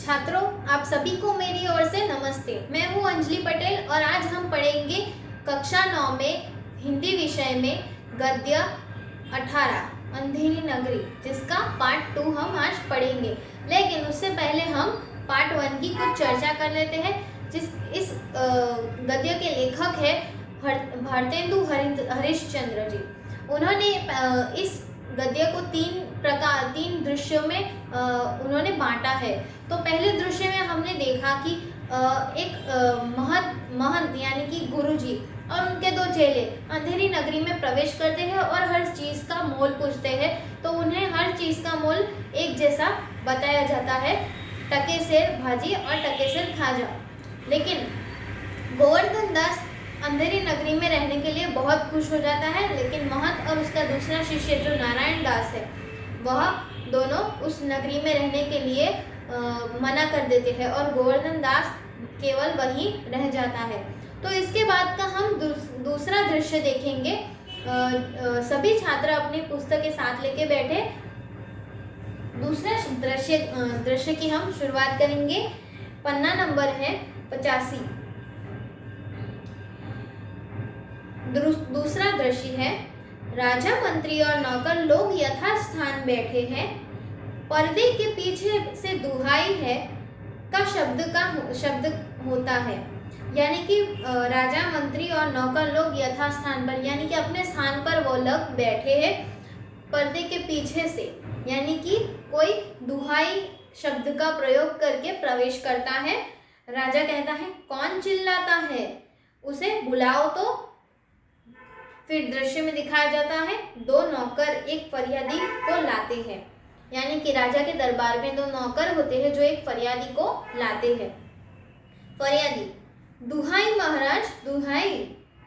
छात्रों, आप सभी को मेरी ओर से नमस्ते। मैं हूँ अंजलि पटेल और आज हम पढ़ेंगे कक्षा 9 में हिंदी विषय में गद्य 18 अंधेरी नगरी, जिसका पार्ट 2 हम आज पढ़ेंगे। लेकिन उससे पहले हम पार्ट 1 की कुछ चर्चा कर लेते हैं। इस गद्य के लेखक है भारतेंदु हरिश्चंद्र जी। उन्होंने इस गद्य को तीन दृश्यों में उन्होंने बांटा है। तो पहले दृश्य में हमने देखा कि एक महंत यानी कि गुरुजी और उनके दो चेले अंधेरी नगरी में प्रवेश करते हैं और हर चीज़ का मोल पूछते हैं। तो उन्हें हर चीज़ का मोल एक जैसा बताया जाता है, टके सेर भाजी और टके सेर खाजा। लेकिन गोवर्धन दास अंधेरी नगरी में रहने के लिए बहुत खुश हो जाता है, लेकिन महंत और उसका दूसरा शिष्य जो नारायण दास है, वह दोनों उस नगरी में रहने के लिए मना कर देते हैं और गोवर्धन दास केवल वहीं रह जाता है। तो इसके बाद का हम दूसरा दृश्य देखेंगे। सभी छात्र अपनी पुस्तक के साथ लेके बैठे। दूसरा दृश्य की हम शुरुआत करेंगे। पन्ना नंबर है 85। दूसरा दृश्य है, राजा मंत्री और नौकर लोग यथास्थान बैठे हैं। पर्दे के पीछे से दुहाई है का शब्द होता है, यानी कि राजा मंत्री और नौकर लोग यथास्थान पर यानी कि अपने स्थान पर वो लोग बैठे हैं। पर्दे के पीछे से यानी कि कोई दुहाई शब्द का प्रयोग करके प्रवेश करता है। राजा कहता है, कौन चिल्लाता है, उसे बुलाओ। तो फिर दृश्य में दिखाया जाता है, दो नौकर एक फरियादी को लाते हैं, यानी कि राजा के दरबार में दो नौकर होते हैं जो एक फरियादी को लाते हैं। फरियादी, दुहाई महाराज दुहाई।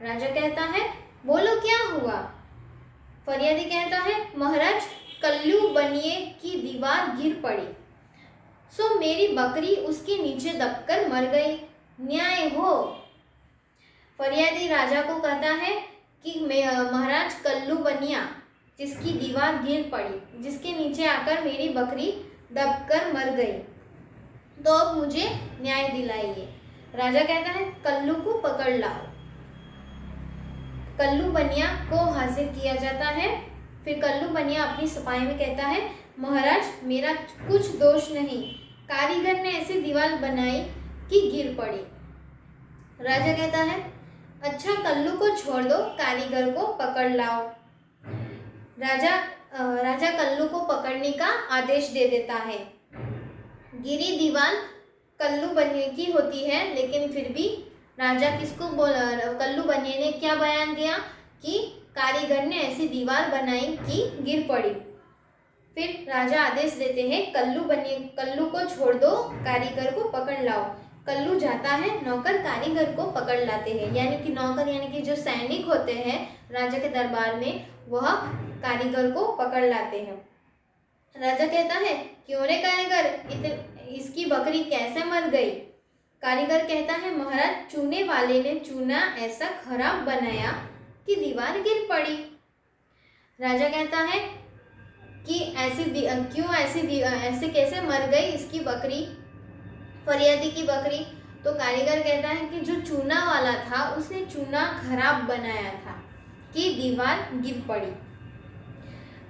राजा कहता है, बोलो क्या हुआ। फरियादी कहता है, महाराज कल्लू बनिए की दीवार गिर पड़ी, सो मेरी बकरी उसके नीचे दबकर मर गई, न्याय हो। फरियादी राजा को कहता है कि महाराज कल्लू बनिया जिसकी दीवार गिर पड़ी, जिसके नीचे आकर मेरी बकरी दबकर मर गई, तो अब मुझे न्याय दिलाइए। राजा कहता है, कल्लू को पकड़ लाओ। कल्लू बनिया को हाजिर किया जाता है। फिर कल्लू बनिया अपनी सफाई में कहता है, महाराज मेरा कुछ दोष नहीं, कारीगर ने ऐसी दीवार बनाई कि गिर पड़ी। राजा कहता है, अच्छा कल्लू को छोड़ दो, कारीगर को पकड़ लाओ। राजा कल्लू को पकड़ने का आदेश दे देता है। गिरी दीवार कल्लू बनिए की होती है, लेकिन फिर भी राजा किसको कल्लू बनिए ने क्या बयान दिया कि कारीगर ने ऐसी दीवार बनाई कि गिर पड़ी। फिर राजा आदेश देते हैं, कल्लू को छोड़ दो, कारीगर को पकड़ लाओ। कल्लू जाता है, नौकर कारीगर को पकड़ लाते हैं, यानी कि नौकर यानी कि जो सैनिक होते हैं राजा के दरबार में, वह कारीगर को पकड़ लाते हैं। राजा कहता है, क्यों रे कारीगर, इसकी बकरी कैसे मर गई। कारीगर कहता है, महाराज चूने वाले ने चूना ऐसा खराब बनाया कि दीवार गिर पड़ी। राजा कहता है कि ऐसे कैसे मर गई इसकी बकरी, फरियादी की बकरी। तो कारीगर कहता है कि जो चूना वाला था उसने चूना खराब बनाया था कि दीवार गिर पड़ी।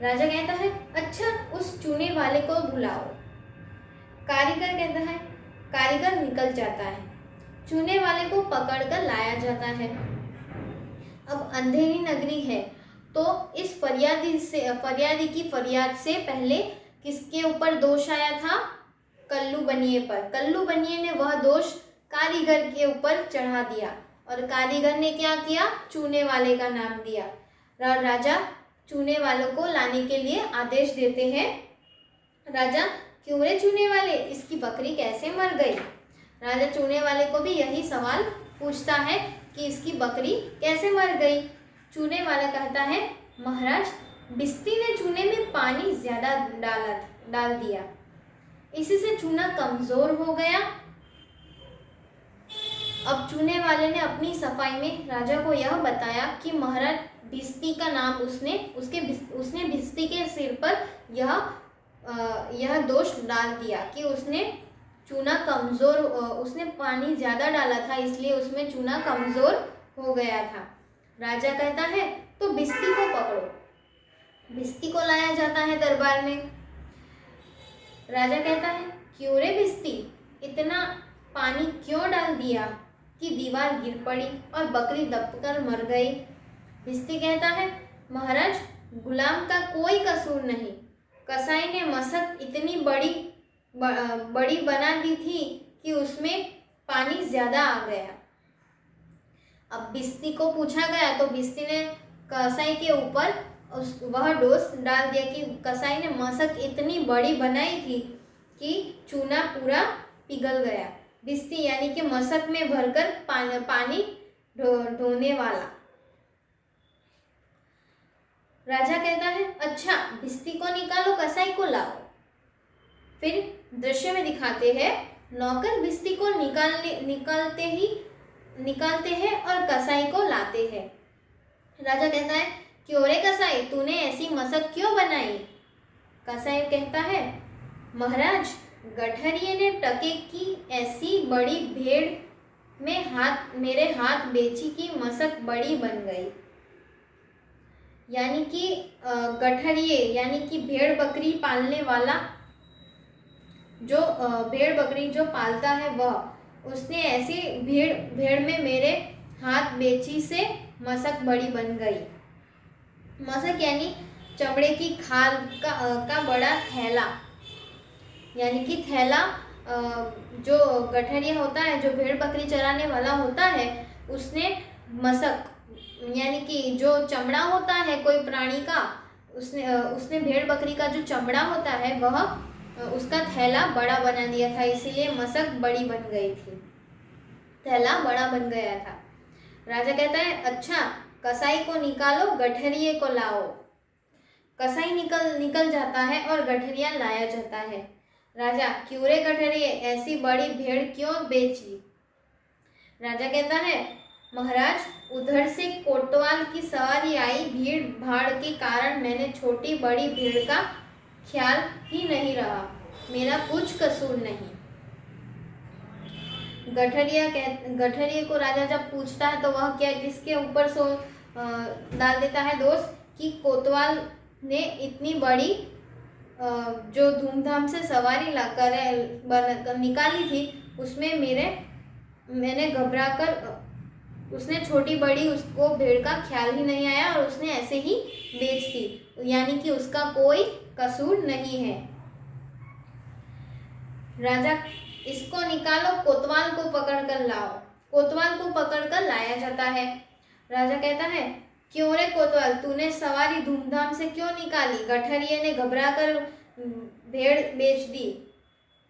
राजा कहता है, अच्छा उस चूने वाले को बुलाओ। कारीगर कहता है, कारीगर निकल जाता है, चूने वाले को पकड़कर लाया जाता है। अब अंधेरी नगरी है, तो इस फरियादी की फरियाद से पहले किसके ऊपर दोष आया था, कल्लू बनिए पर। कल्लू बनिए ने वह दोष कारीगर के ऊपर चढ़ा दिया और कारीगर ने क्या किया, चूने वाले का नाम दिया। राजा चूने वालों को लाने के लिए आदेश देते हैं। राजा, क्यों रे चूने वाले, इसकी बकरी कैसे मर गई। राजा चूने वाले को भी यही सवाल पूछता है कि इसकी बकरी कैसे मर गई। चूने वाला कहता है, महाराज बिस्ती ने चूने में पानी ज्यादा डाल दिया, इसी से चूना कमजोर हो गया। अब चूने वाले ने अपनी सफाई में राजा को यह बताया कि महाराज भिस्ती का नाम उसने भिस्ती के सिर पर यह दोष डाल दिया कि उसने चूना कमज़ोर, उसने पानी ज़्यादा डाला था इसलिए उसमें चूना कमज़ोर हो गया था। राजा कहता है तो भिस्ती को पकड़ो। भिस्ती को लाया जाता है दरबार में। राजा कहता है क्यों रे भिस्ती, इतना पानी क्यों डाल दिया कि दीवार गिर पड़ी और बकरी दबकर मर गई। भिस्ती कहता है महाराज, गुलाम का कोई कसूर नहीं, कसाई ने मशक इतनी बड़ी बना दी थी कि उसमें पानी ज़्यादा आ गया। अब भिस्ती को पूछा गया तो भिस्ती ने कसाई के ऊपर वह दोष डाल दिया कि कसाई ने मशक इतनी बड़ी बनाई थी कि चूना पूरा पिघल गया। भिस्ती यानी कि मशक में भरकर पानी ढोने वाला। राजा कहता है अच्छा, भिस्ती को निकालो, कसाई को लाओ। फिर दृश्य में दिखाते हैं नौकर भिस्ती को निकालते हैं और कसाई को लाते हैं। राजा कहता है क्यों रे कसाई, तूने ऐसी मशक क्यों बनाई। कसाई कहता है महाराज, गठरिये ने टके की ऐसी बड़ी भेड़ में मेरे हाथ बेची की मशक बड़ी बन गई। यानी कि गठरिये यानी कि भेड़ बकरी पालने वाला, जो भेड़ बकरी जो पालता है वह, उसने ऐसी भेड़ में मेरे हाथ बेची से मशक बड़ी बन गई। मशक यानी चमड़े की खाल का बड़ा थैला, यानी कि थैला जो गठरिया होता है, जो भेड़ बकरी चराने वाला होता है, उसने मशक यानी कि जो चमड़ा होता है कोई प्राणी का, उसने भेड़ बकरी का जो चमड़ा होता है वह उसका थैला बड़ा बना दिया था, इसीलिए मशक बड़ी बन गई थी, थैला बड़ा बन गया था। राजा कहता है अच्छा, कसाई को निकालो, गठरिये को लाओ। कसाई निकल जाता है और गठरिया लाया जाता है। राजा क्यों रे गठरिये, ऐसी बड़ी भेड़ क्यों बेची। राजा कहता है महाराज, उधर से कोतवाल की सवारी आई, भीड़ भाड़ के कारण मैंने छोटी बड़ी भेड़ का ख्याल ही नहीं रहा, मेरा कुछ कसूर नहीं। गठरिये को राजा जब पूछता है तो वह क्या किसके ऊपर डाल देता है दोष कि कोतवाल ने इतनी बड़ी जो धूमधाम से सवारी निकाली थी, उसमें मैंने घबरा कर, उसने छोटी बड़ी उसको भेड़ का ख्याल ही नहीं आया और उसने ऐसे ही बेच दी, यानी कि उसका कोई कसूर नहीं है। राजा इसको निकालो, कोतवाल को पकड़ कर लाओ। कोतवाल को पकड़ कर लाया जाता है। राजा कहता है क्यों रे कोतवाल, तूने सवारी धूमधाम से क्यों निकाली, गठरिये ने घबरा कर भेड़ बेच दी।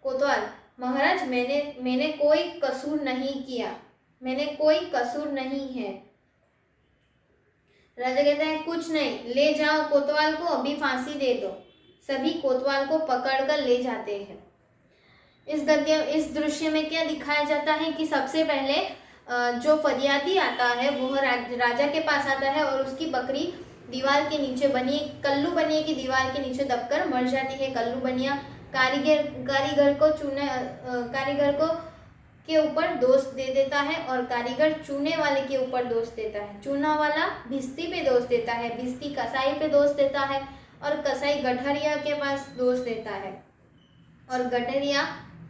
कोतवाल महाराज, मैंने कोई कसूर नहीं किया, मैंने कोई कसूर नहीं है। राजा कहता है कुछ नहीं, ले जाओ कोतवाल को, अभी फांसी दे दो। सभी कोतवाल को पकड़कर ले जाते हैं। इस दृश्य में क्या दिखाया जाता है कि सबसे पहले जो फरियादी आता है वह राजा के पास आता है और उसकी बकरी दीवार के नीचे कल्लू बनिए की दीवार के नीचे दबकर मर जाती है। कल्लू बनिया कारीगर को के ऊपर दोष दे देता है और कारीगर चूने वाले के ऊपर दोष देता है। चूना वाला भिस्ती पे दोष देता है, भिस्ती कसाई पे दोष देता है और कसाई गठरिया के पास दोष देता है और गठरिया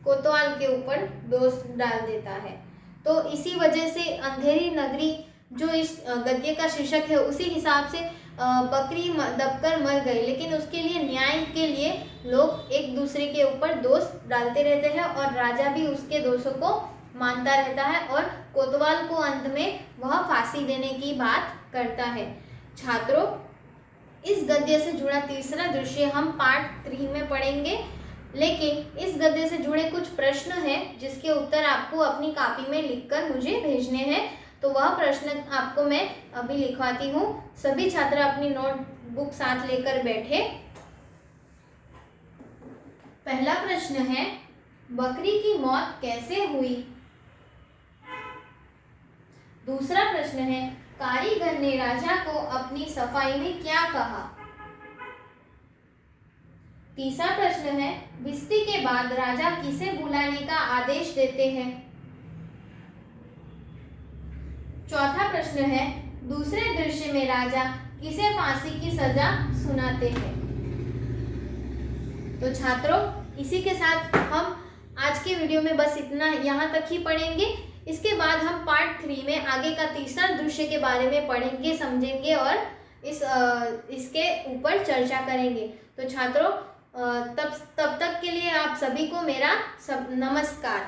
कोतवाल के ऊपर दोष डाल देता है। तो इसी वजह से अंधेरी नगरी जो इस गद्य का शीर्षक है उसी हिसाब से बकरी दबकर मर गई, लेकिन उसके लिए न्याय के लिए लोग एक दूसरे के ऊपर दोष डालते रहते हैं और राजा भी उसके दोषों को मानता रहता है और कोतवाल को अंत में वह फांसी देने की बात करता है। छात्रों, इस गद्य से जुड़ा तीसरा दृश्य हम पार्ट 3 में पढ़ेंगे, लेकिन इस गद्य से जुड़े कुछ प्रश्न हैं जिसके उत्तर आपको अपनी कॉपी में लिखकर मुझे भेजने हैं। तो वह प्रश्न आपको मैं अभी लिखवाती हूँ। सभी छात्र अपनी नोटबुक साथ लेकर बैठे। पहला प्रश्न है, बकरी की मौत कैसे हुई। दूसरा प्रश्न है, कारीगर ने राजा को अपनी सफाई में क्या कहा। तीसरा प्रश्न है, भिस्ती के बाद राजा किसे बुलाने का आदेश देते हैं? चौथा प्रश्न है, दूसरे दृश्य में राजा किसे फांसी की सजा सुनाते हैं? तो छात्रों, इसी के साथ हम आज के वीडियो में बस इतना यहाँ तक ही पढ़ेंगे। इसके बाद हम पार्ट 3 में आगे का तीसरा दृश्य के बारे में पढ़ेंगे, समझेंगे और इसके ऊपर चर्चा करेंगे। तो छात्रों, तब तक के लिए आप सभी को मेरा नमस्कार।